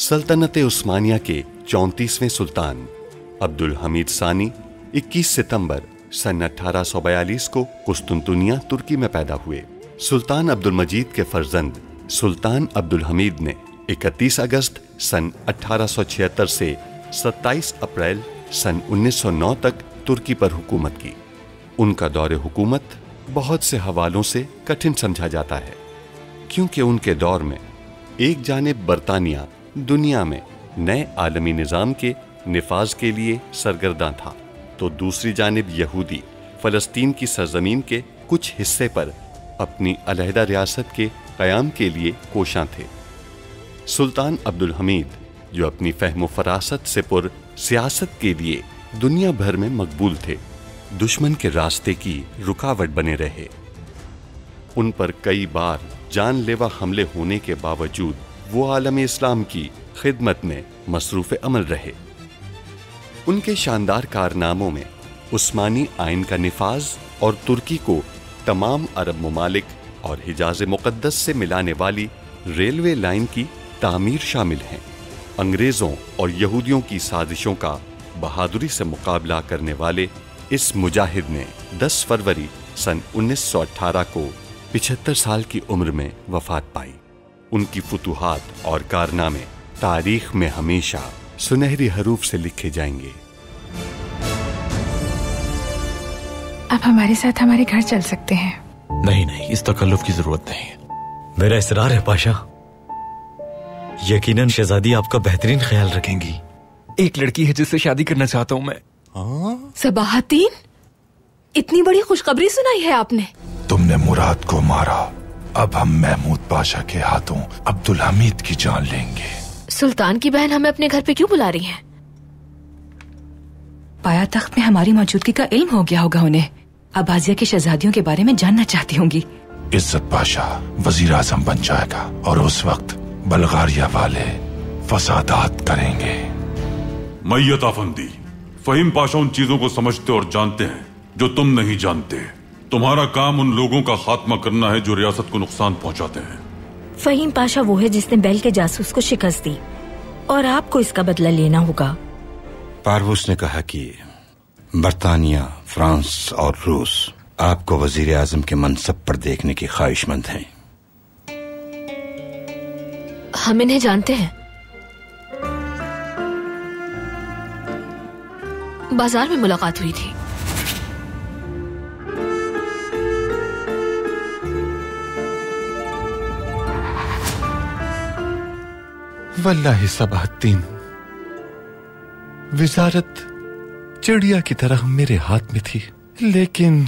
सल्तनत उस्मानिया के 34वें सुल्तान अब्दुल हमीद सानी 21 सितंबर सन 1842 को कुस्तुनतुनिया तुर्की में पैदा हुए। सुल्तान अब्दुल मजीद के फर्जंद सुल्तान अब्दुल हमीद ने 31 अगस्त सन 1876 से 27 अप्रैल सन 1909 तक तुर्की पर हुकूमत की। उनका दौरे हुकूमत बहुत से हवालों से कठिन समझा जाता है, क्योंकि उनके दौर में एक जानिब बरतानिया दुनिया में नए आलमी निज़ाम के निफाज के लिए सरगर्दा था, तो दूसरी जानिब यहूदी फ़लस्तीन की सरजमीन के कुछ हिस्से पर अपनी अलहदा रियासत के क़याम के लिए कोशां थे। सुल्तान अब्दुल हमीद, जो अपनी फ़हम फ़रासत से पुर सियासत के लिए दुनिया भर में मकबूल थे, दुश्मन के रास्ते की रुकावट बने रहे। उन पर कई बार जानलेवा हमले होने के बावजूद वो आलम इस्लाम की खिदमत में मसरूफ़ अमल रहे। उनके शानदार कारनामों में उस्मानी आइन का निफाज और तुर्की को तमाम अरब ममालिक और हिजाज मुक़द्दस से मिलाने वाली रेलवे लाइन की तामीर शामिल हैं। अंग्रेज़ों और यहूदियों की साजिशों का बहादुरी से मुकाबला करने वाले इस मुजाहिद ने 10 फरवरी सन 1918 को 75 साल की उम्र में वफात पाई। उनकी फुतूहात और कारनामे तारीख में हमेशा सुनहरी हरूफ से लिखे जाएंगे। आप हमारे साथ हमारे घर चल सकते हैं। नहीं नहीं, इस तकल्लुफ की जरूरत नहीं। मेरा इसरार है पाशा। यकीनन शहजादी आपका बेहतरीन ख्याल रखेंगी। एक लड़की है जिससे शादी करना चाहता हूँ मैं। सबाहतीन, इतनी बड़ी खुशखबरी सुनाई है आपने। तुमने मुराद को मारा, अब हम महमूद पाशा के हाथों अब्दुल हमीद की जान लेंगे। सुल्तान की बहन हमें अपने घर पे क्यों बुला रही है? पाया तख्त में हमारी मौजूदगी का इल्म हो गया होगा उन्हें। अब्बासिया की शहजादियों के बारे में जानना चाहती होंगी। इज्जत पाशा वजीर आजम बन जाएगा और उस वक्त बल्गारिया वाले फसादात करेंगे। मैयत आफंदी, फहीम पाशा उन चीजों को समझते और जानते हैं जो तुम नहीं जानते। तुम्हारा काम उन लोगों का खात्मा करना है जो रियासत को नुकसान पहुंचाते हैं। फहीम पाशा वो है जिसने बेल के जासूस को शिकस्त दी और आपको इसका बदला लेना होगा। पारवूस ने कहा कि बरतानिया, फ्रांस और रूस आपको वजीर आजम के मनसब पर देखने की ख्वाहिशमंद हैं। हम इन्हें जानते हैं। बाजार में मुलाकात हुई थी। वल्लाहि सबाहतीन, विजारत चिड़िया की तरह मेरे हाथ में थी, लेकिन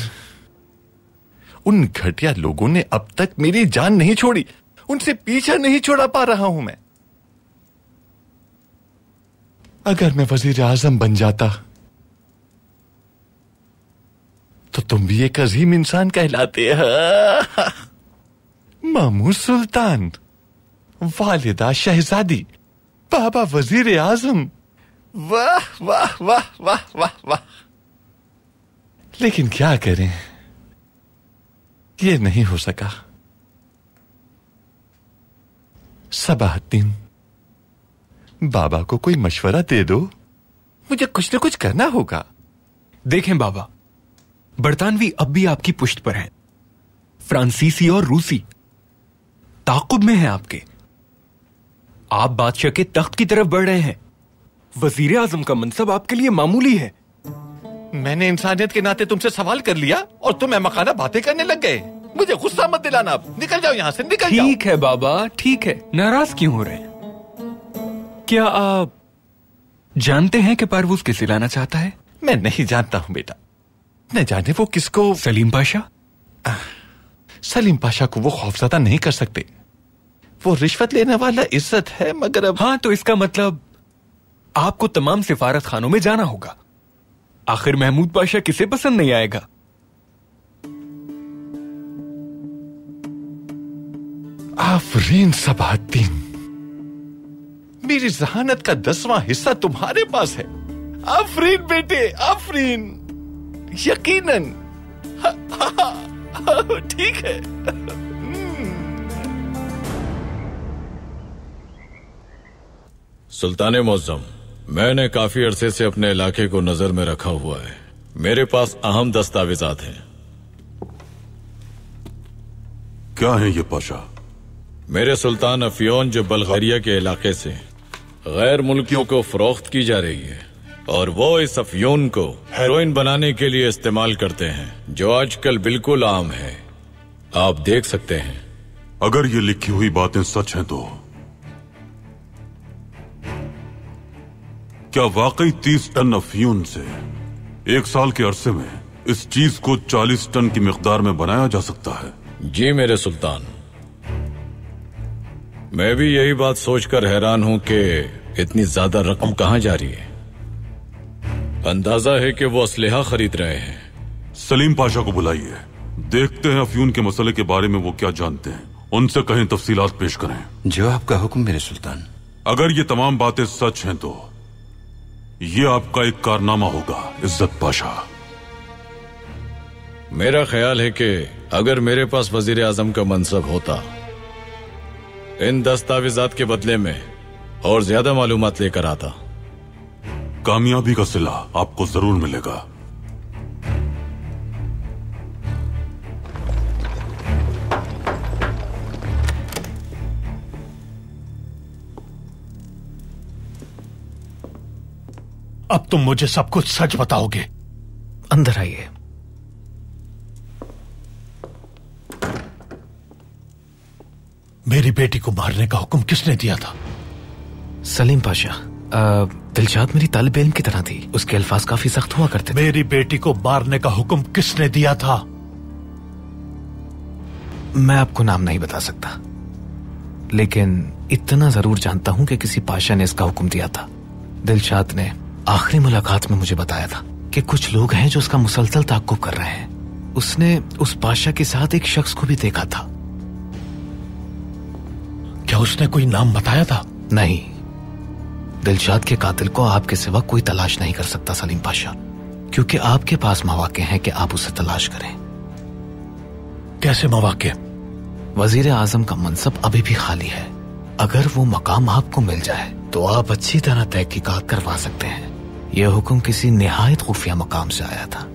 उन घटिया लोगों ने अब तक मेरी जान नहीं छोड़ी। उनसे पीछा नहीं छोड़ा पा रहा हूं मैं। अगर मैं वजीर आजम बन जाता तो तुम भी एक अजीम इंसान कहलाते। मामू सुल्तान, वालिदा शहजादी, बाबा वजीर आजम, वाह वाह वाह वाह वाह वाह। लेकिन क्या करें, ये नहीं हो सका। सबाहतीन, बाबा को कोई मशवरा दे दो, मुझे कुछ न कुछ करना होगा। देखें बाबा, बरतानवी अब भी आपकी पुष्ट पर हैं। फ्रांसीसी और रूसी ताकुब में हैं आपके। आप बादशाह के तख्त की तरफ बढ़ रहे हैं। वजीर आजम का मनसब आपके लिए मामूली है। मैंने इंसानियत के नाते तुमसे सवाल कर लिया और तुम मखाना बातें करने लग गए। मुझे गुस्सा मत दिलाना, अब निकल जाओ यहां से, निकल जाओ। ठीक है बाबा, ठीक है। नाराज क्यों हो रहे हैं? क्या आप जानते हैं कि पारवूस किसे लाना चाहता है? मैं नहीं जानता हूं बेटा, न जाने वो किसको। सलीम पाशा? सलीम पाशा को वो खौफजदा नहीं कर सकते। वो रिश्वत लेने वाला इज्जत है, मगर अब। हाँ, तो इसका मतलब आपको तमाम सिफारत खानों में जाना होगा। आखिर महमूद पाशा किसे पसंद नहीं आएगा? आफरीन सबाहतीन, मेरी जहानत का 10वां हिस्सा तुम्हारे पास है। आफरीन बेटे, आफरीन, यकीनन। ठीक है। सुल्तान मुअज्जम, मैंने काफी अरसे से अपने इलाके को नजर में रखा हुआ है। मेरे पास अहम दस्तावेजात हैं। क्या है ये पाशा? मेरे सुल्तान अफियोन जो बल्गारिया के इलाके से गैर मुल्कियों को फरोख्त की जा रही है और वो इस अफियोन को हेरोइन बनाने के लिए इस्तेमाल करते हैं, जो आजकल बिल्कुल आम है। आप देख सकते हैं। अगर ये लिखी हुई बातें सच हैं तो क्या वाकई 30 टन अफीम से एक साल के अरसे में इस चीज को 40 टन की मिकदार में बनाया जा सकता है? जी मेरे सुल्तान, मैं भी यही बात सोचकर हैरान हूं कि इतनी ज्यादा रकम कहां जा रही है। अंदाजा है कि वो असलहा खरीद रहे हैं। सलीम पाशा को बुलाइए, देखते हैं अफयून के मसले के बारे में वो क्या जानते हैं। उनसे कहें तफसीलात पेश करें। जो आपका हुक्म मेरे सुल्तान। अगर ये तमाम बातें सच हैं तो ये आपका एक कारनामा होगा इज्जत पाशा। मेरा ख्याल है कि अगर मेरे पास वजीर आजम का मनसब होता, इन दस्तावेजात के बदले में और ज्यादा मालूमात लेकर आता। कामयाबी का सिला आपको जरूर मिलेगा। अब तुम मुझे सब कुछ सच बताओगे। अंदर आइए। मेरी बेटी को मारने का हुक्म किसने दिया था? सलीम पाशा। दिलशाद मेरी तालिब इल्म की तरह थी, उसके अल्फाज काफी सख्त हुआ करते थे। मेरी बेटी को मारने का हुक्म किसने दिया था? मैं आपको नाम नहीं बता सकता, लेकिन इतना जरूर जानता हूं कि किसी पाशा ने इसका हुक्म दिया था। दिलशाद ने आखिरी मुलाकात में मुझे बताया था कि कुछ लोग हैं जो उसका मुसलसल ताक़ुब कर रहे हैं। उसने उस पाशा के साथ एक शख्स को भी देखा था। क्या उसने कोई नाम बताया था? नहीं, दिलशाद के कातिल को आपके सिवा कोई तलाश नहीं कर सकता सलीम पाशा, क्योंकि आपके पास मौके हैं कि आप उसे तलाश करें। कैसे मौके? वजीर आजम का मनसब अभी भी खाली है। अगर वो मकाम आपको मिल जाए तो आप अच्छी तरह तहकीकात करवा सकते हैं। यह हुक्म किसी निहायत खुफिया मकाम से आया था,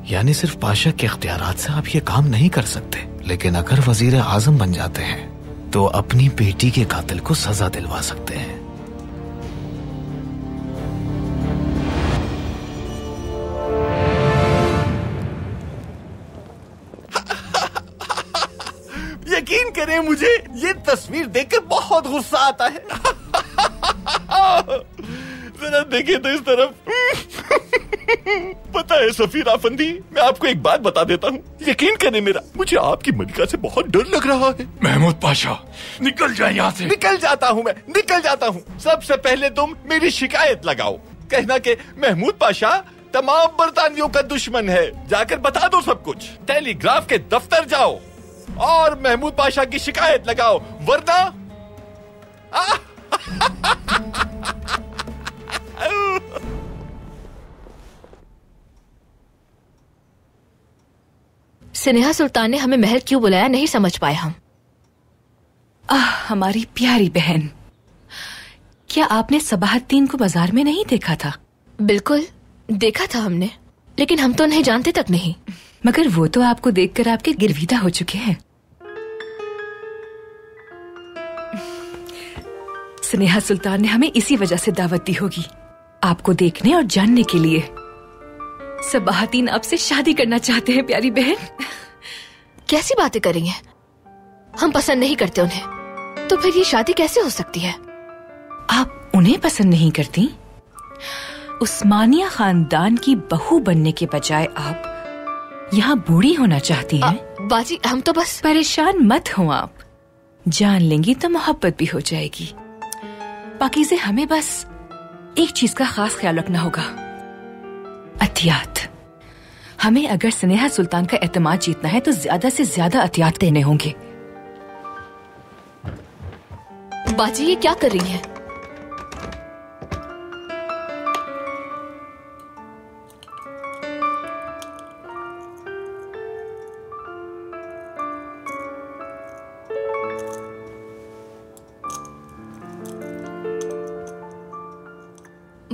यानी सिर्फ पाशा के इख्तियारात से आप ये काम नहीं कर सकते। लेकिन अगर वजीर आजम बन जाते हैं तो अपनी बेटी के कातिल को सजा दिलवा सकते हैं। यकीन करें, मुझे ये तस्वीर देखकर बहुत गुस्सा आता है। जरा देखिए तो इस तरफ। पता है सफीर आफंदी, मैं आपको एक बात बता देता हूँ। यकीन करें मेरा, मुझे आपकी मलिका से बहुत डर लग रहा है। महमूद पाशा, निकल जाए यहाँ से। निकल जाता हूँ मैं, निकल जाता हूँ। सबसे पहले तुम मेरी शिकायत लगाओ, कहना कि महमूद पाशा तमाम बरतानियों का दुश्मन है। जाकर बता दो सब कुछ। टेलीग्राफ के दफ्तर जाओ और महमूद पाशा की शिकायत लगाओ, वरना स्नेहा सुल्तान ने हमें महल क्यों बुलाया, नहीं समझ पाए हम। हमारी प्यारी बहन, क्या आपने सबाहद्दीन को बाजार में नहीं देखा था? बिल्कुल देखा था हमने, लेकिन हम तो उन्हें जानते तक नहीं। मगर वो तो आपको देखकर आपके गिरविदा हो चुके हैं। स्नेहा सुल्तान ने हमें इसी वजह से दावत दी होगी, आपको देखने और जानने के लिए। सबाहद्दीन आपसे शादी करना चाहते हैं प्यारी बहन। कैसी बातें करेंगे? हम पसंद नहीं करते उन्हें, तो फिर ये शादी कैसे हो सकती है? आप उन्हें पसंद नहीं करती? उस्मानिया खानदान की बहू बनने के बजाय आप यहाँ बूढ़ी होना चाहती हैं? बाजी, हम तो बस। परेशान मत हो आप, जान लेंगी तो मोहब्बत भी हो जाएगी। पाकीज़े, हमें बस एक चीज का खास ख्याल रखना होगा, अतियात। हमें अगर स्नेहा सुल्तान का एतमाद जीतना है तो ज्यादा से ज्यादा अतियात देने होंगे। बाजी, ये क्या कर रही है?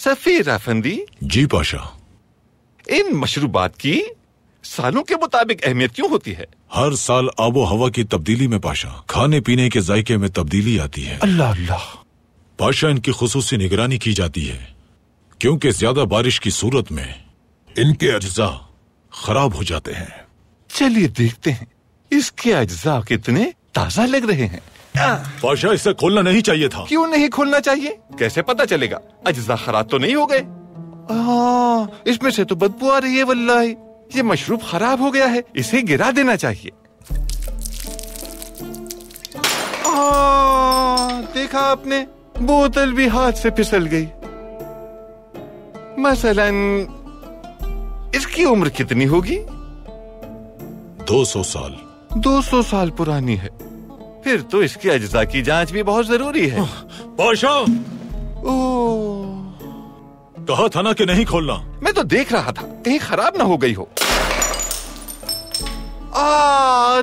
सफीर अफंदी। जी पाशा। इन मशरूबात की सालों के मुताबिक अहमियत क्यों होती है? हर साल आबो हवा की तब्दीली में पाशा खाने पीने के जायके में तब्दीली आती है। अल्लाह अल्लाह। पाशा इनकी खुसूसी निगरानी की जाती है क्योंकि ज्यादा बारिश की सूरत में इनके अज्जा खराब हो जाते हैं। चलिए देखते हैं इसके अज्जा कितने ताजा लग रहे हैं। पाशा इसे खोलना नहीं चाहिए था। क्यों नहीं खोलना चाहिए? कैसे पता चलेगा अज्जा खराब तो नहीं हो गए? इसमें से तो बदबू आ रही है। वल्लाही ये मशरूब खराब हो गया है, इसे गिरा देना चाहिए। देखा आपने, बोतल भी हाथ से फिसल गई। मसलन इसकी उम्र कितनी होगी? 200 साल। 200 साल पुरानी है। फिर तो इसके अज्जा की जांच भी बहुत जरूरी है। पाशा कहा था ना कि नहीं खोलना। मैं तो देख रहा था कहीं खराब ना हो गई हो।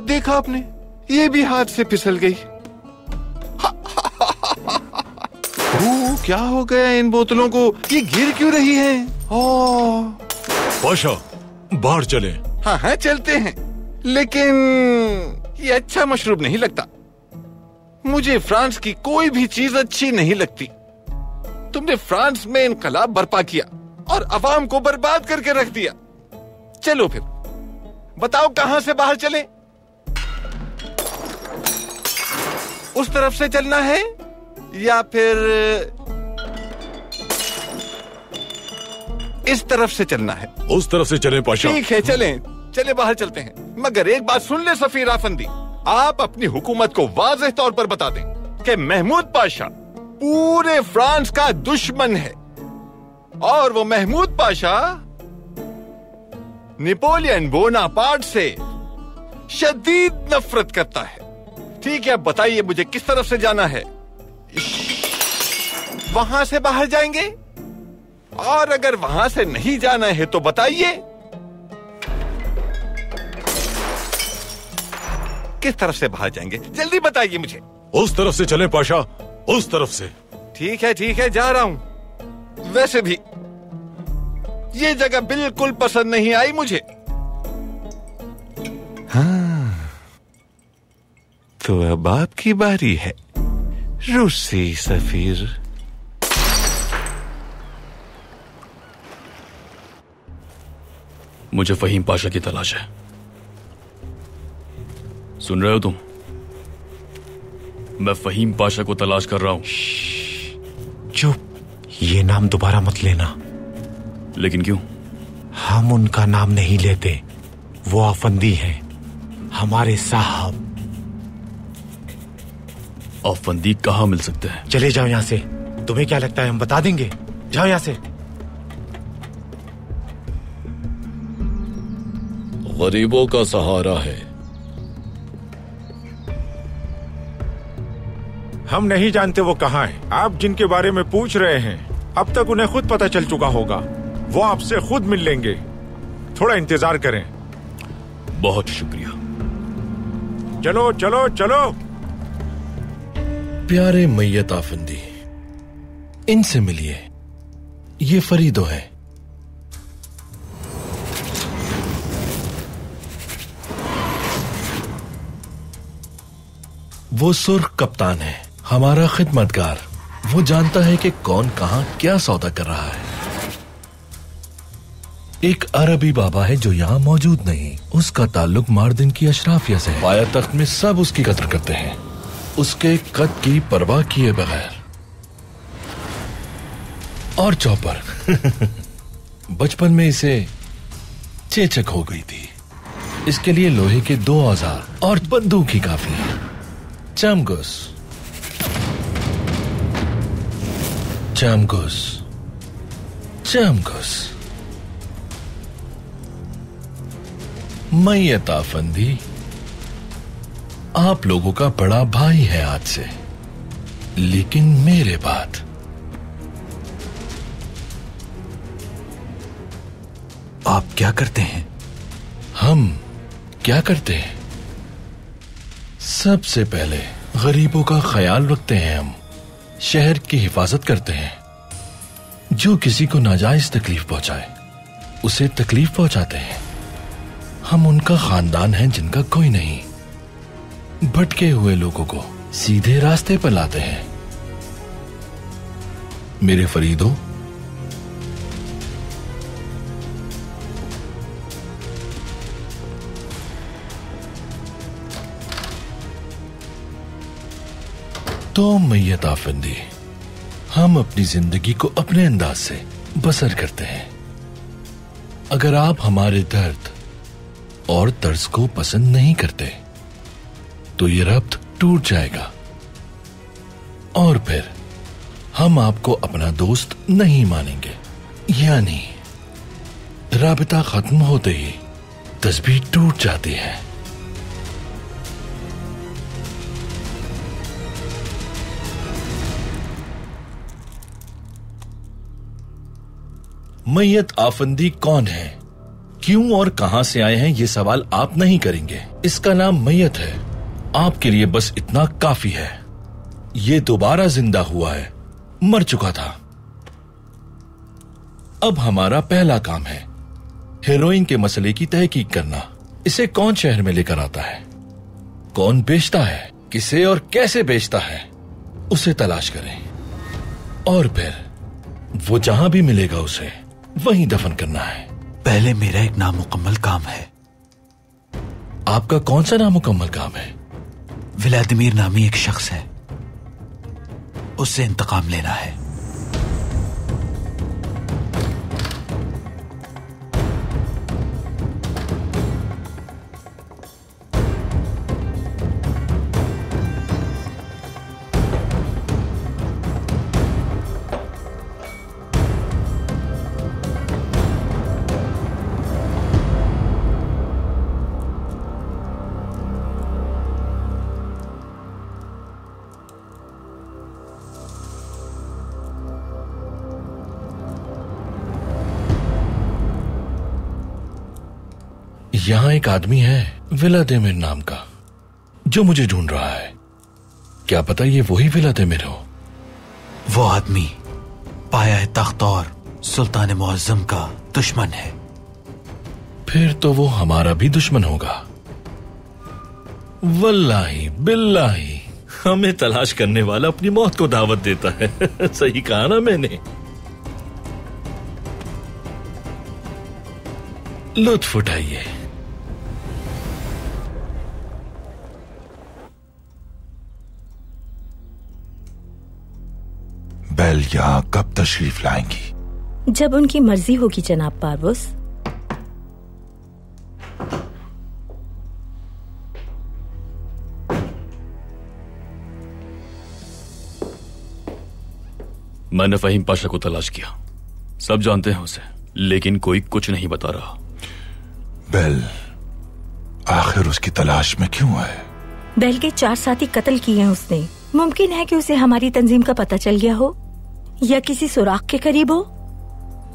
देखा आपने, ये भी हाथ से फिसल गई। क्या हो गया इन बोतलों को? ये गिर क्यों रही हैं? पाशा बाहर चले। हाँ चलते हैं, लेकिन ये अच्छा मशरूब नहीं लगता। मुझे फ्रांस की कोई भी चीज अच्छी नहीं लगती। तुमने फ्रांस में इनकलाब बर्पा किया और अवाम को बर्बाद करके रख दिया। चलो फिर बताओ कहां से बाहर चलें? उस तरफ से चलना है या फिर इस तरफ से चलना है? उस तरफ से चलें पाशा। ठीक है चले बाहर चलते हैं। मगर एक बात सुन ले सफीर अफंदी, आप अपनी हुकूमत को वाज़ेह तौर पर बता दें कि महमूद पाशा पूरे फ्रांस का दुश्मन है और वो महमूद पाशा नेपोलियन बोनापार्ट से शदीद नफरत करता है। ठीक है, अब बताइए मुझे किस तरफ से जाना है? वहां से बाहर जाएंगे? और अगर वहां से नहीं जाना है तो बताइए किस तरफ से बाहर जाएंगे? जल्दी बताइए मुझे। उस तरफ से चलें पाशा, उस तरफ से। ठीक है जा रहा हूं। वैसे भी ये जगह बिल्कुल पसंद नहीं आई मुझे। तो अब आपकी बारी है रूसी सफीर। मुझे फहीम पाशा की तलाश है। सुन रहे हो तुम? मैं फहीम पाशा को तलाश कर रहा हूं। चुप, ये नाम दोबारा मत लेना। लेकिन क्यों? हम उनका नाम नहीं लेते, वो अफंदी हैं, हमारे साहब। अफंदी कहाँ मिल सकते हैं? चले जाओ यहां से। तुम्हें क्या लगता है हम बता देंगे? जाओ यहां से। गरीबों का सहारा है। हम नहीं जानते वो कहाँ है। आप जिनके बारे में पूछ रहे हैं अब तक उन्हें खुद पता चल चुका होगा। वो आपसे खुद मिल लेंगे, थोड़ा इंतजार करें। बहुत शुक्रिया। चलो चलो चलो। प्यारे मैयत आफंदी, इनसे मिलिए, ये फरीदो है। वो सुर्ख कप्तान है, हमारा खिदमतगार। वो जानता है कि कौन कहां क्या सौदा कर रहा है। एक अरबी बाबा है जो यहाँ मौजूद नहीं। उसका ताल्लुक मार्दिन की अशराफिया से है। पाया तख्त में सब उसकी कद्र करते हैं, उसके कद की परवाह किए बगैर। और चौपर बचपन में इसे चेचक हो गई थी। इसके लिए लोहे के 2 औजार और बंदूक ही काफी है। चामगुस, चामगुस, चामगुस। मैयत आफंदी, आप लोगों का बड़ा भाई है आज से, लेकिन मेरे बाद। आप क्या करते हैं? हम क्या करते हैं? सबसे पहले गरीबों का ख्याल रखते हैं। हम शहर की हिफाजत करते हैं। जो किसी को नाजायज तकलीफ पहुंचाए उसे तकलीफ पहुंचाते हैं। हम उनका खानदान है जिनका कोई नहीं। भटके हुए लोगों को सीधे रास्ते पर लाते हैं। मेरे फरीदो, तो मैयत आफंदी, हम अपनी जिंदगी को अपने अंदाज से बसर करते हैं। अगर आप हमारे दर्द और तर्ज को पसंद नहीं करते तो ये रब्त टूट जाएगा और फिर हम आपको अपना दोस्त नहीं मानेंगे। यानी राबिता खत्म होते ही तस्बीह टूट जाती है। मैयत आफंदी कौन है, क्यों और कहां से आए हैं, ये सवाल आप नहीं करेंगे। इसका नाम मैयत है। आपके लिए बस इतना काफी है। ये दोबारा जिंदा हुआ है, मर चुका था। अब हमारा पहला काम है हेरोइन के मसले की तहकीक करना। इसे कौन शहर में लेकर आता है, कौन बेचता है, किसे और कैसे बेचता है, उसे तलाश करें और फिर वो जहां भी मिलेगा उसे वहीं दफन करना है। पहले मेरा एक नामुकम्मल काम है। आपका कौन सा नामुकम्मल काम है? व्लादिमीर नामी एक शख्स है, उससे इंतकाम लेना है। यहां एक आदमी है व्लादिमीर नाम का जो मुझे ढूंढ रहा है। क्या पता ये वही व्लादिमीर हो? वो आदमी पाया तख्त और सुल्तान मुअज्जम का दुश्मन है। फिर तो वो हमारा भी दुश्मन होगा। वल्लाही बिल्लाही, हमें तलाश करने वाला अपनी मौत को दावत देता है। सही कहा ना मैंने? लुत्फ उठाइए। बेल यहाँ कब तशरीफ लाएंगी? जब उनकी मर्जी होगी जनाब पारवुस। मैंने फहीम पाशा को तलाश किया, सब जानते हैं उसे, लेकिन कोई कुछ नहीं बता रहा। बेल आखिर उसकी तलाश में क्यों है? बेल के 4 साथी कत्ल किए हैं उसने। मुमकिन है कि उसे हमारी तंजीम का पता चल गया हो या किसी सुराग के करीब हो।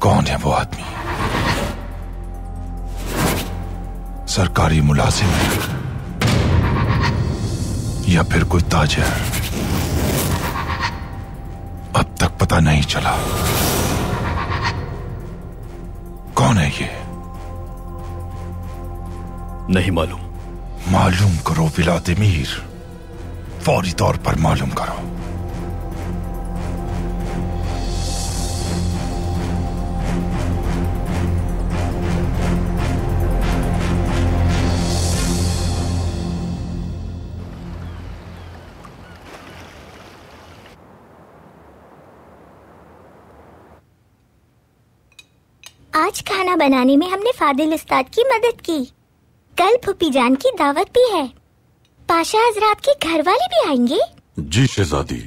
कौन है वो आदमी? सरकारी मुलाजिम है या फिर कोई ताजिर? अब तक पता नहीं चला। कौन है ये? नहीं मालूम। मालूम करो व्लादिमीर, फौरी तौर पर मालूम करो। आज खाना बनाने में हमने फादिल उस्ताद की मदद की। कल फूफी जान की दावत भी है। पाशा हजरात के घर वाले भी आएंगे। जी शहजादी,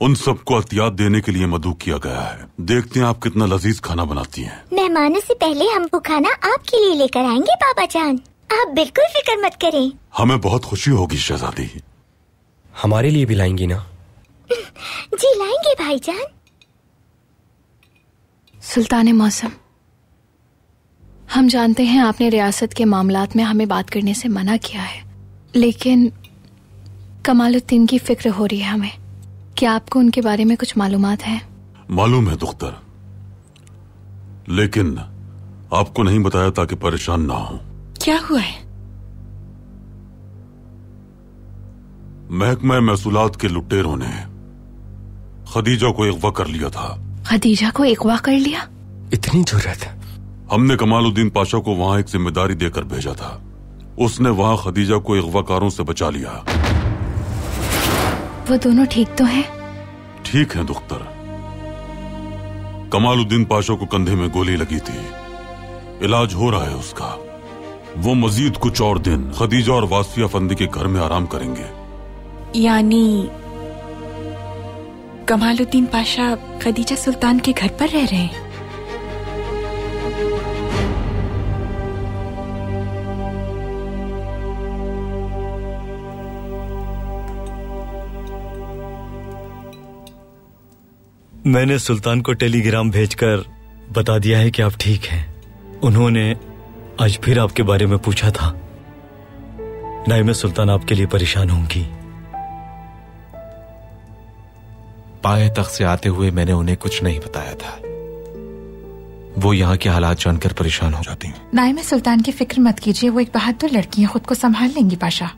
उन सबको अतियात देने के लिए मदऊ किया गया है। देखते हैं आप कितना लजीज खाना बनाती हैं। मेहमानों से पहले हम वो खाना आपके लिए लेकर आएंगे बाबा जान। आप बिल्कुल फिक्र मत करें। हमें बहुत खुशी होगी शहजादी। हमारे लिए भी लाएंगी ना? जी लाएंगे भाईजान। सुल्तान मौसम, हम जानते हैं आपने रियासत के मामलात में हमें बात करने से मना किया है, लेकिन कमालुद्दीन की फिक्र हो रही है हमें। क्या आपको उनके बारे में कुछ मालूमात है? मालूम है दुख्तर, लेकिन आपको नहीं बताया ताकि परेशान ना हो। क्या हुआ है? महकमा महसूलात के लुटेरों ने खदीजा को अगवा कर लिया था। खदीजा को अगवा कर लिया? इतनी जुर्रत? हमने कमालुद्दीन पाशा को वहां एक जिम्मेदारी देकर भेजा था। उसने वहां खदीजा को अगवाकारों से बचा लिया। वो दोनों ठीक तो हैं? ठीक है दुख्तर। कमालुद्दीन पाशा को कंधे में गोली लगी थी, इलाज हो रहा है उसका। वो मजीद कुछ और दिन खदीजा और वासिया फंदी के घर में आराम करेंगे। यानी कमालुद्दीन पाशा खदीजा सुल्तान के घर पर रह रहे हैं? मैंने सुल्तान को टेलीग्राम भेजकर बता दिया है कि आप ठीक हैं। उन्होंने आज फिर आपके बारे में पूछा था। नाइमा सुल्तान आपके लिए परेशान होंगी। पाए तख्त से आते हुए मैंने उन्हें कुछ नहीं बताया था। वो यहाँ के हालात जानकर परेशान हो जाती हैं। नाइमा सुल्तान की फिक्र मत कीजिए, वो एक बहादुर लड़की है, खुद को संभाल लेंगी पाशा।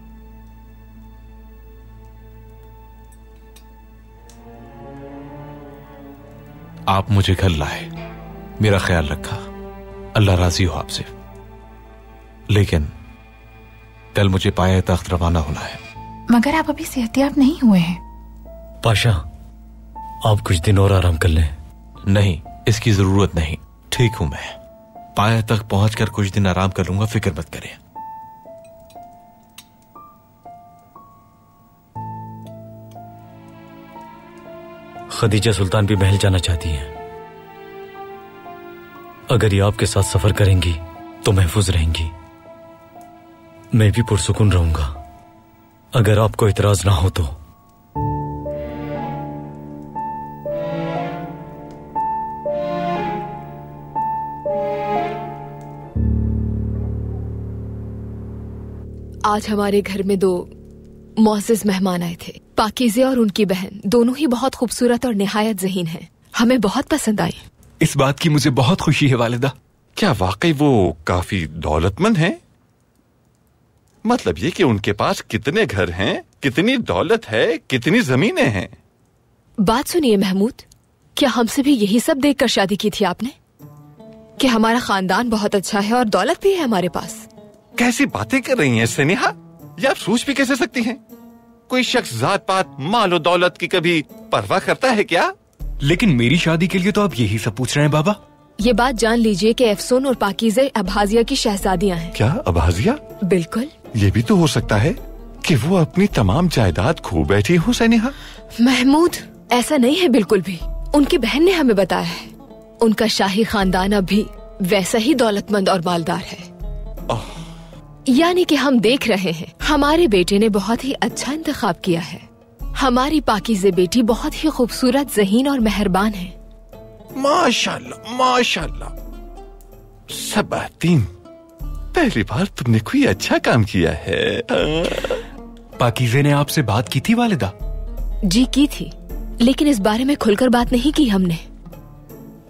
आप मुझे घर लाए, मेरा ख्याल रखा, अल्लाह राजी हो आपसे। लेकिन कल मुझे पाए तख्त रवाना होना है। मगर आप अभी सेहतियाब नहीं हुए हैं। पाशा, आप कुछ दिन और आराम कर लें। नहीं, इसकी जरूरत नहीं, ठीक हूं मैं। पाए तक पहुंचकर कुछ दिन आराम कर लूंगा, फिक्र मत करें। खदीजा सुल्तान भी महल जाना चाहती हैं। अगर ये आपके साथ सफर करेंगी तो महफूज रहेंगी। मैं भी पुरसुकून रहूंगा, अगर आपको इतराज ना हो तो। आज हमारे घर में दो मुअज़्ज़िज़ मेहमान आए थे। पाकीज़े और उनकी बहन दोनों ही बहुत खूबसूरत और निहायत ज़हीन हैं। हमें बहुत पसंद आई। इस बात की मुझे बहुत खुशी है वालिदा। क्या वाकई वो काफी दौलतमंद हैं? मतलब ये कि उनके पास कितने घर हैं, कितनी दौलत है, कितनी जमीनें हैं? बात सुनिए महमूद, क्या हमसे भी यही सब देखकर शादी की थी आपने? कि हमारा खानदान बहुत अच्छा है और दौलत भी है हमारे पास। कैसी बातें कर रही हैं सनेहा? ये आप सोच भी कैसे सकती हैं? कोई शख्स जात पात मालो दौलत की कभी परवाह करता है क्या? लेकिन मेरी शादी के लिए तो आप यही सब पूछ रहे हैं बाबा। ये बात जान लीजिए कि एफसून और पाकीज़े अबाजिया की शहजादियां हैं। क्या अबाजिया? बिल्कुल। ये भी तो हो सकता है कि वो अपनी तमाम जायदाद खो बैठी हो सनेहा। महमूद, ऐसा नहीं है बिल्कुल भी। उनकी बहन ने हमें बताया है, उनका शाही खानदान अब भी वैसा ही दौलतमंद और मालदार है। यानी कि हम देख रहे हैं हमारे बेटे ने बहुत ही अच्छा इंतखाब किया है। हमारी पाकीज़े बेटी बहुत ही खूबसूरत, ज़हीन और मेहरबान है। माशाल्लाह माशाल्लाह। सबातीन, पहली बार तुमने कोई अच्छा काम किया है। पाकीज़े ने आपसे बात की थी वालिदा? जी की थी, लेकिन इस बारे में खुलकर बात नहीं की हमने।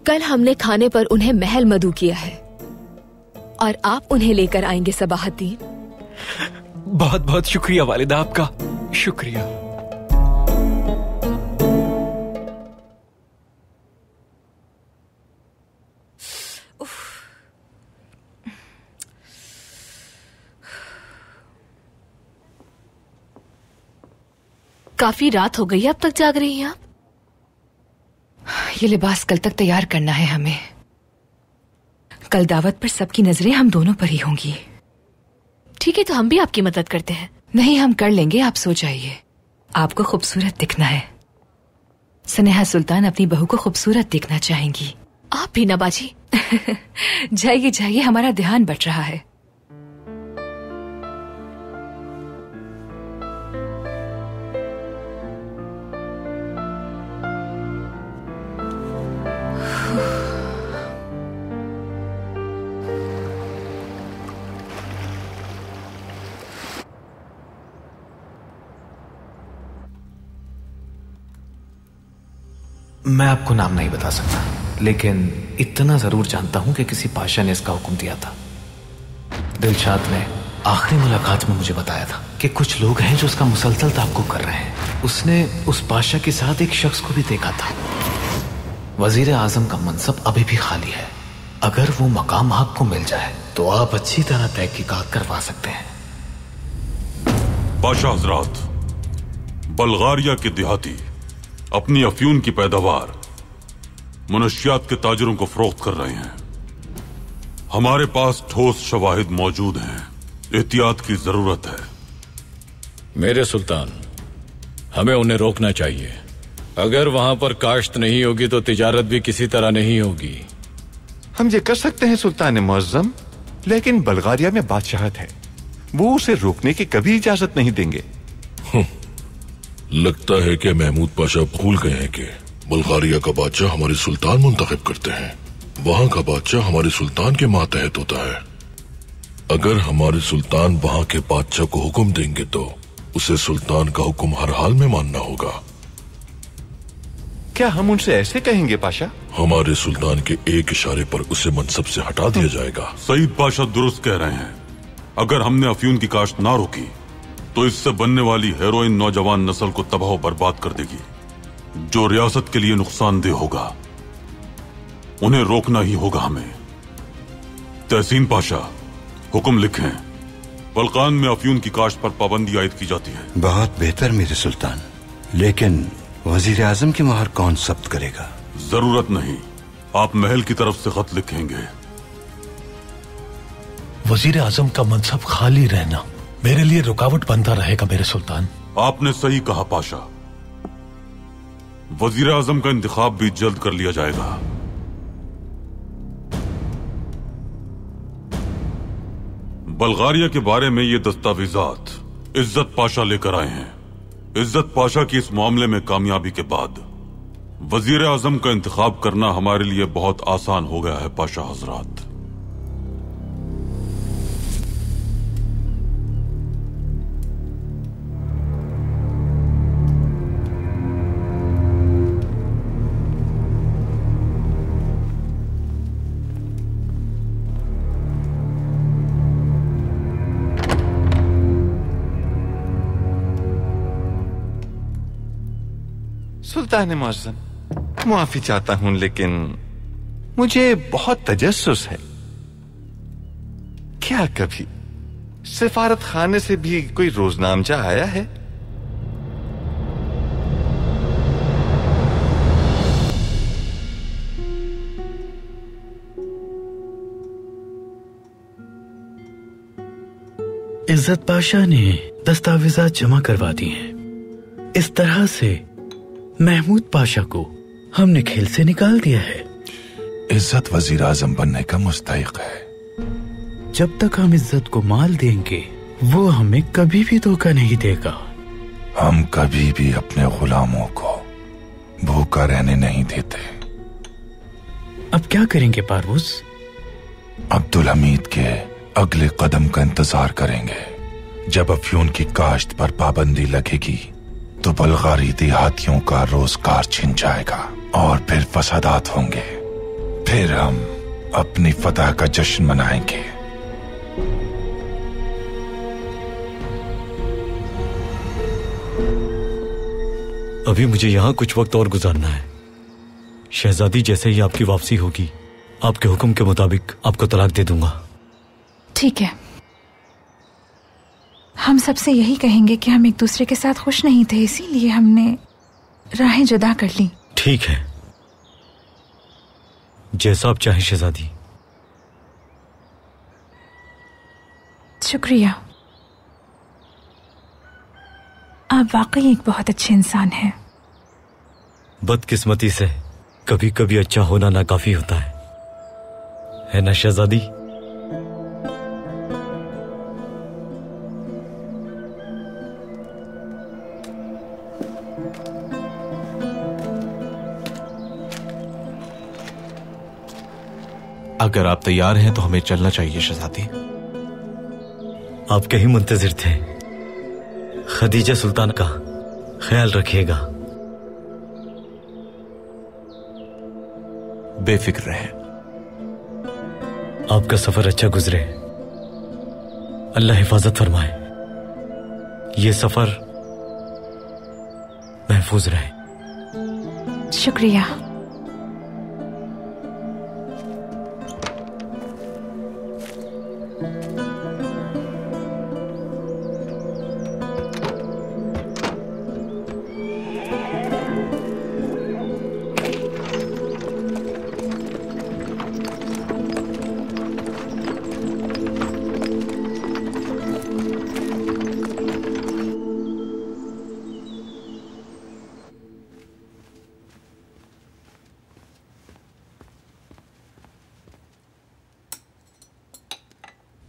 कल हमने खाने पर उन्हें महल मदू किया है और आप उन्हें लेकर आएंगे सबाहतीन। बहुत बहुत शुक्रिया वालिदा, आपका शुक्रिया। काफी रात हो गई, अब तक जाग रही हैं आप? ये लिबास कल तक तैयार करना है हमें। कल दावत पर सबकी नजरें हम दोनों पर ही होंगी। ठीक है, तो हम भी आपकी मदद करते हैं। नहीं, हम कर लेंगे, आप सो जाइए। आपको खूबसूरत दिखना है। सनेहा सुल्तान अपनी बहू को खूबसूरत दिखना चाहेंगी। आप भी ना बाजी। जाइए जाइए, हमारा ध्यान बट रहा है। मैं आपको नाम नहीं बता सकता, लेकिन इतना जरूर जानता हूं कि किसी पाशा ने इसका हुक्म दिया था। दिलशाद ने आखिरी मुलाकात में मुझे बताया था कि कुछ लोग हैं जो उसका मुसलसल ताक़ुब कर रहे हैं। उसने उस पाशा के साथ एक शख्स को भी देखा था। वजीर आजम का मनसब अभी भी खाली है। अगर वो मकाम आपको मिल जाए तो आप अच्छी तरह तहकीकात करवा सकते हैं। पाशा हजरात, बल्गारिया के देहाती अपनी अफ्यून की पैदावार मुनशियात के ताजरों को फरोख्त कर रहे हैं। हमारे पास ठोस शवाहिद मौजूद हैं। एहतियात की जरूरत है। मेरे सुल्तान, हमें उन्हें रोकना चाहिए। अगर वहां पर काश्त नहीं होगी तो तिजारत भी किसी तरह नहीं होगी। हम ये कर सकते हैं सुल्तान मुअज्जम, लेकिन बल्गारिया में बादशाहत है, वो उसे रोकने की कभी इजाजत नहीं देंगे। लगता है कि महमूद पाशा भूल गए हैं कि बल्गारिया का बादशाह हमारे सुल्तान मुंतखब करते हैं। वहां का बादशाह हमारे सुल्तान के मातहत होता है। अगर हमारे सुल्तान वहां के बादशाह को हुक्म देंगे तो उसे सुल्तान का हुक्म हर हाल में मानना होगा। क्या हम उनसे ऐसे कहेंगे पाशा? हमारे सुल्तान के एक इशारे पर उसे मनसब से हटा दिया जाएगा। सईद पाशा दुरुस्त कह रहे हैं। अगर हमने अफ्यून की काश्त ना रोकी तो इससे बनने वाली हेरोइन नौजवान नस्ल को तबाह बर्बाद कर देगी, जो रियासत के लिए नुकसानदेह होगा। उन्हें रोकना ही होगा हमें। तहसीन पाशा, हुक्म लिखें, बल्कान में अफ्यून की काश्त पर पाबंदी आयद की जाती है। बहुत बेहतर मेरे सुल्तान, लेकिन वजीर आजम की मोहर कौन जब्त करेगा? जरूरत नहीं, आप महल की तरफ से खत लिखेंगे। वजीर आजम का मनसब खाली रहना मेरे लिए रुकावट बनता रहेगा मेरे सुल्तान। आपने सही कहा पाशा। वजीर आजम का इंतखाब भी जल्द कर लिया जाएगा। बल्गारिया के बारे में ये दस्तावेजात इज्जत पाशा लेकर आए हैं। इज्जत पाशा की इस मामले में कामयाबी के बाद वजीर आजम का इंतखाब करना हमारे लिए बहुत आसान हो गया है पाशा हजरात। सुल्तान मुअज्जम, मुआफी चाहता हूं, लेकिन मुझे बहुत तजस्सुस है। क्या कभी सिफारत खाने से भी कोई रोजनामचा आया है? इज्जत पाशा ने दस्तावेजात जमा करवा दिए हैं। इस तरह से महमूद पाशा को हमने खेल से निकाल दिया है। इज्जत वजीर आजम बनने का मुस्तहिक है। जब तक हम इज्जत को माल देंगे वो हमें कभी भी धोखा नहीं देगा। हम कभी भी अपने गुलामों को भूखा रहने नहीं देते। अब क्या करेंगे पारवूस? अब्दुल हमीद के अगले कदम का इंतजार करेंगे। जब अफ्यून की काश्त पर पाबंदी लगेगी तो बल्गारी देहातियों का रोजगार छिन जाएगा और फिर फसादात होंगे। फिर हम अपनी फतह का जश्न मनाएंगे। अभी मुझे यहां कुछ वक्त और गुजारना है। शहजादी जैसे ही आपकी वापसी होगी, आपके हुक्म के मुताबिक आपको तलाक दे दूंगा। ठीक है, हम सबसे यही कहेंगे कि हम एक दूसरे के साथ खुश नहीं थे, इसीलिए हमने राहें जुदा कर ली। ठीक है, जैसा आप चाहें शहजादी। शुक्रिया, आप वाकई एक बहुत अच्छे इंसान हैं। बदकिस्मती से कभी कभी अच्छा होना नाकाफी होता है ना शहजादी? अगर आप तैयार हैं तो हमें चलना चाहिए शहजादी। आपके ही मुंतजिर थे। खदीजा सुल्तान का ख्याल रखिएगा। बेफिक्र रहें। आपका सफर अच्छा गुजरे, अल्लाह हिफाजत फरमाए, ये सफर महफूज रहे। शुक्रिया।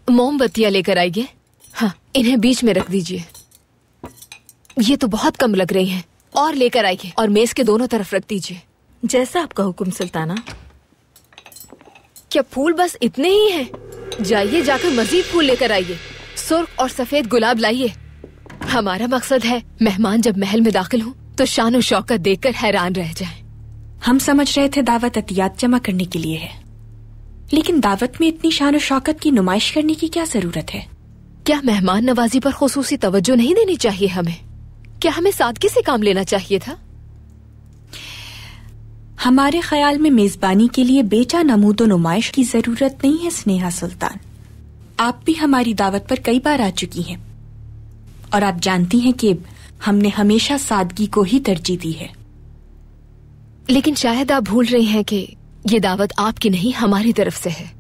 मोमबत्तियां लेकर आइए। हाँ, इन्हें बीच में रख दीजिए। ये तो बहुत कम लग रही हैं। और लेकर आइए और मेज के दोनों तरफ रख दीजिए। जैसा आपका हुक्म सुल्ताना। क्या फूल बस इतने ही हैं? जाइए, जाकर मजीद फूल लेकर आइए। सुर्ख और सफेद गुलाब लाइए। हमारा मकसद है मेहमान जब महल में दाखिल हो तो शान और शौकत देखकर हैरान रह जाएं। हम समझ रहे थे दावत अतियात जमा करने के लिए है, लेकिन दावत में इतनी शान और शौकत की नुमाइश करने की क्या जरूरत है? क्या मेहमान नवाजी पर खुसूसी तवज्जो नहीं देनी चाहिए हमें? क्या हमें सादगी से काम लेना चाहिए था? हमारे ख्याल में मेजबानी के लिए बेचा नमूद और नुमाइश की जरूरत नहीं है स्नेहा सुल्तान। आप भी हमारी दावत पर कई बार आ चुकी हैं और आप जानती हैं कि हमने हमेशा सादगी को ही तरजीह दी है। लेकिन शायद आप भूल रही हैं कि ये दावत आपकी नहीं, हमारी तरफ से है।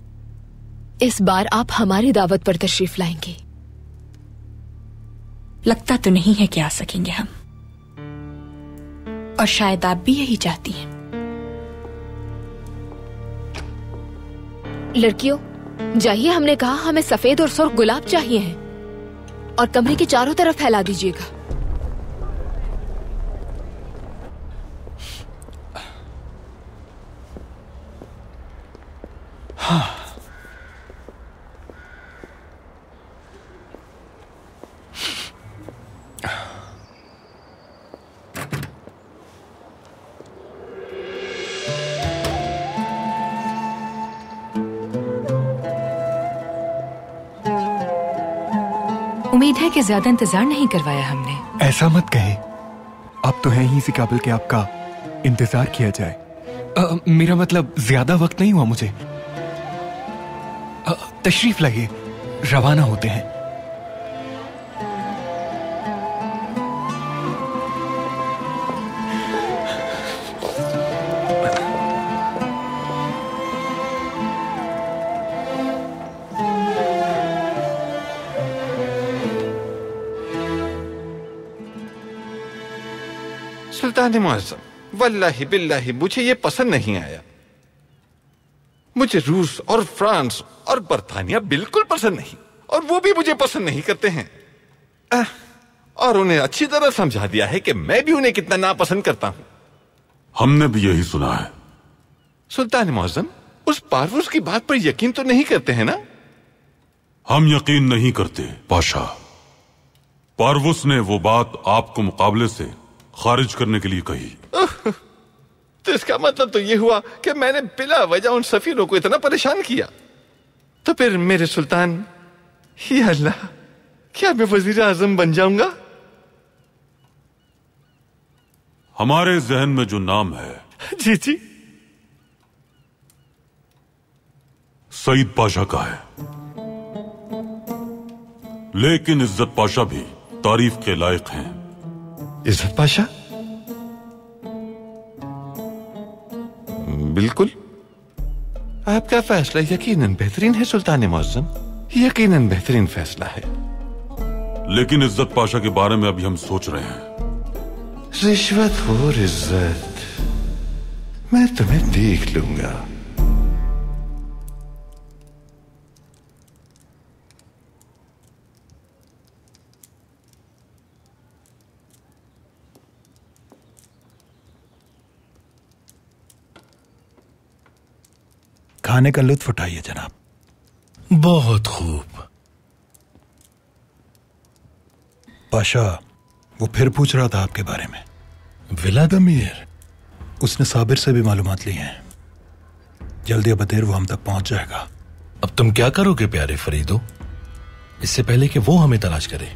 इस बार आप हमारी दावत पर तशरीफ लाएंगी। लगता तो नहीं है कि आ सकेंगे हम, और शायद आप भी यही चाहती हैं। लड़कियों, जाइए, हमने कहा हमें सफेद और सुर्ख गुलाब चाहिए हैं, और कमरे के चारों तरफ फैला दीजिएगा। हाँ। उम्मीद है कि ज्यादा इंतजार नहीं करवाया हमने। ऐसा मत कहे, आप तो हैं ही इसी काबिल के आपका इंतजार किया जाए। मेरा मतलब ज्यादा वक्त नहीं हुआ मुझे। तशरीफ लाइए, रवाना होते हैं। सुल्तान मुअज़्ज़म, वल्लाहि बिल्लाहि मुझे ये पसंद नहीं आया। मुझे रूस और फ्रांस और बर्तानिया बिल्कुल पसंद नहीं, और वो भी मुझे पसंद नहीं करते हैं। और उन्हें अच्छी तरह समझा दिया है कि मैं भी उन्हें कितना नापसंद करता हूं। हमने भी यही सुना है। सुल्तान मुअज़्ज़म, उस पारवुस की बात पर यकीन तो नहीं करते हैं ना? हम यकीन नहीं करते पाशा। पारवुस ने वो बात आपको मुकाबले से खारिज करने के लिए कही। तो इसका मतलब तो ये हुआ कि मैंने बिला वजह उन सफीरों को इतना परेशान किया। तो फिर मेरे सुल्तान, या अल्लाह, क्या मैं वजीर आजम बन जाऊंगा? हमारे जहन में जो नाम है, जी जी, सईद पाशा का है। लेकिन इज्जत पाशा भी तारीफ के लायक हैं। इज्जत पाशा? बिल्कुल, आपका फैसला यकीनन बेहतरीन है सुल्तान मुअज़्ज़म, यकीनन बेहतरीन फैसला है। लेकिन इज्जत पाशा के बारे में अभी हम सोच रहे हैं। रिश्वत और इज्जत, मैं तुम्हें देख लूंगा। खाने का लुत्फ उठाइए जनाब। बहुत खूब। पाशा, वो फिर पूछ रहा था आपके बारे में। व्लादिमीर, उसने साबिर से भी मालूमात ली हैं। जल्दी बदेर वो हम तक पहुंच जाएगा। अब तुम क्या करोगे प्यारे फरीदो, इससे पहले कि वो हमें तलाश करे?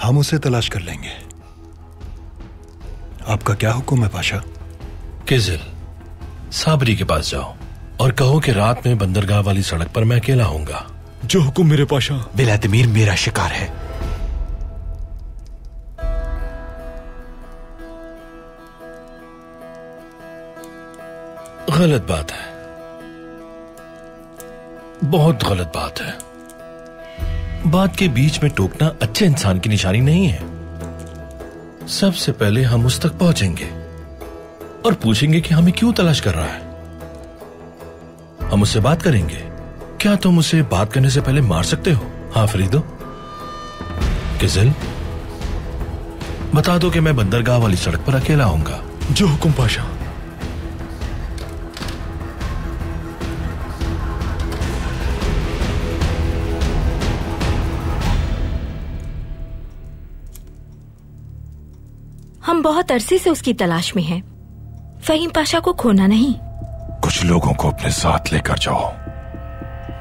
हम उसे तलाश कर लेंगे। आपका क्या हुक्म है पाशा? किजिल, साबरी के पास जाओ और कहो कि रात में बंदरगाह वाली सड़क पर मैं अकेला होऊंगा। जो हुक्म मेरे पाशा। बिलातमीर मेरा शिकार है। गलत बात है, बहुत गलत बात है। बात के बीच में टोकना अच्छे इंसान की निशानी नहीं है। सबसे पहले हम उस तक पहुंचेंगे और पूछेंगे कि हमें क्यों तलाश कर रहा है। हम उससे बात करेंगे। क्या तुम उसे बात करने से पहले मार सकते हो? हाँ फरीदो। किजिल, बता दो कि मैं बंदरगाह वाली सड़क पर अकेला होऊंगा। जो हुक्म पाशा। हम बहुत अरसे से उसकी तलाश में हैं। फहीम पाशा को खोना नहीं। कुछ लोगों को अपने साथ लेकर जाओ।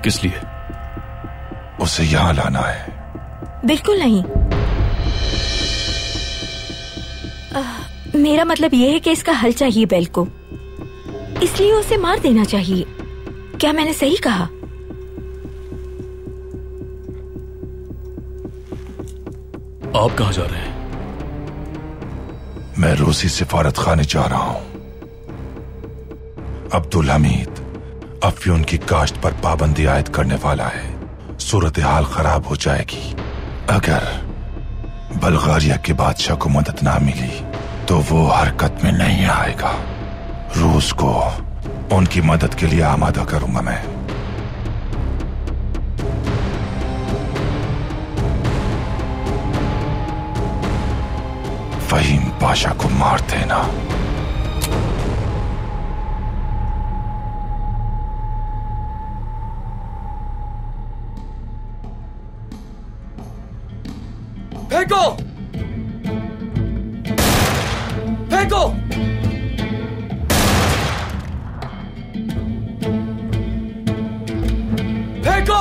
किस लिए? उसे यहां लाना है। बिल्कुल नहीं। मेरा मतलब यह है कि इसका हल चाहिए बेल को, इसलिए उसे मार देना चाहिए। क्या मैंने सही कहा? आप कहां जा रहे हैं? मैं रूसी सिफारत खाने जा रहा हूं। अब्दुल हमीद अफ्यून की काश्त पर पाबंदी आयद करने वाला है। सूरत हाल खराब हो जाएगी। अगर बल्गारिया के बादशाह को मदद ना मिली तो वो हरकत में नहीं आएगा। रूस को उनकी मदद के लिए आमादा करूंगा मैं। फहीम पाशा को मार देना। फेंको! फेंको! फेंको!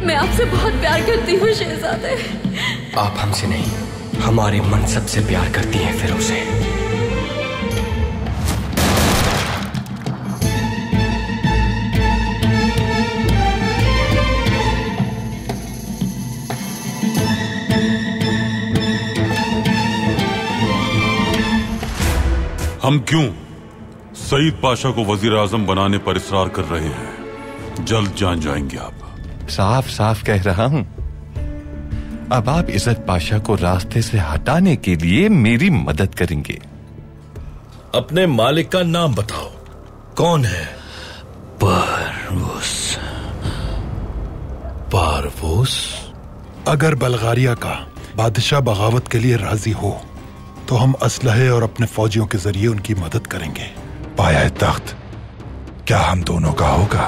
मैं आपसे बहुत प्यार करती हूँ शहजादे। आप हमसे नहीं, हमारे मनसब से प्यार करती हैं फिरोज़े। हम क्यों सईद पाशा को वजीर आजम बनाने पर इसरार कर रहे हैं? जल्द जान जाएंगे आप। साफ साफ कह रहा हूं, अब आप इज्जत पाशा को रास्ते से हटाने के लिए मेरी मदद करेंगे। अपने मालिक का नाम बताओ, कौन है? पारवोस। पारवोस? अगर बल्गारिया का बादशाह बगावत के लिए राजी हो तो हम असलहे और अपने फौजियों के जरिए उनकी मदद करेंगे। पाया तख्त क्या हम दोनों का होगा?